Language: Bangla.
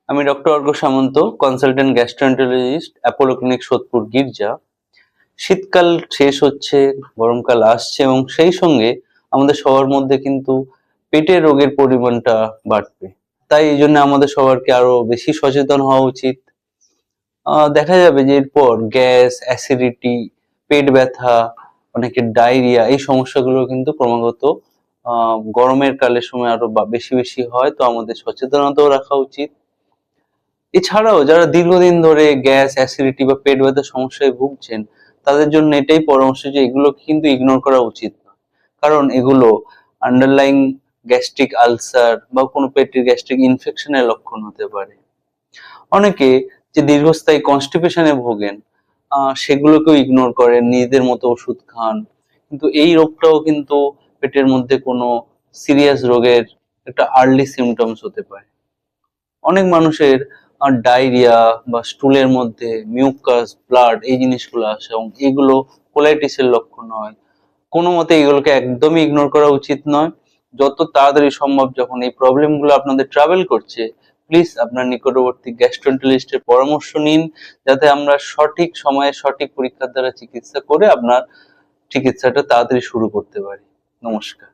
আমি doctor Arka Samanta, consultant gastroenterologist, Apollo clinic, Sodepur গির্জা। শীতকাল শেষ হচ্ছে, গরমকাল আসছে এবং সেই সঙ্গে আমাদের সবার মধ্যে কিন্তু পেটের রোগের পরিমাণটা বাড়বে। তাই এই জন্য আমাদের সবারকে আরো বেশি সচেতন হওয়া উচিত। দেখা যাবে যে এরপর গ্যাস, অ্যাসিডিটি, পেট ব্যথা, অনেকের ডায়রিয়া, এই সমস্যাগুলো কিন্তু ক্রমাগত গরমের কালের সময় আরো বেশি বেশি হয়। তো আমাদের সচেতনতাও রাখা উচিত। এছাড়াও যারা দীর্ঘদিন ধরে গ্যাস, অ্যাসিডিটি বা পেট ব্যথার সমস্যায় ভুগছেন, তাদের জন্য এটাই পরামর্শ যে এগুলো কিন্তু ইগনোর করা উচিত না। কারণ এগুলো আন্ডারলাইং গ্যাস্ট্রিক আলসার বা কোনো পেটের গ্যাস্ট্রিক ইনফেকশনের লক্ষণ হতে পারে। অনেকে যে দীর্ঘস্থায়ী কনস্টিপেশনে ভোগেন, সেগুলোকেও ইগনোর করেন, নিজেদের মতো ওষুধ খান, কিন্তু এই রোগটাও কিন্তু পেটের মধ্যে কোনো সিরিয়াস রোগের একটা আর্লি সিমটমস হতে পারে। অনেক মানুষের ডায়রিয়া বা স্টুলের মধ্যে মিউকাস, ব্লাড, এই জিনিসগুলো আসে এবং এগুলো কোলাইটিসের লক্ষণ হয়। কোনো মতে এগুলোকে একদমই ইগনোর করা উচিত নয়। যত তাড়াতাড়ি সম্ভব যখন এই প্রবলেমগুলো আপনাদের ট্রাভেল করছে, প্লিজ আপনার নিকটবর্তী গ্যাস্ট্রোএন্টারোলজিস্টের পরামর্শ নিন, যাতে আমরা সঠিক সময়ে সঠিক পরীক্ষার দ্বারা চিকিৎসা করে আপনার চিকিৎসাটা তাড়াতাড়ি শুরু করতে পারি। নমস্কার।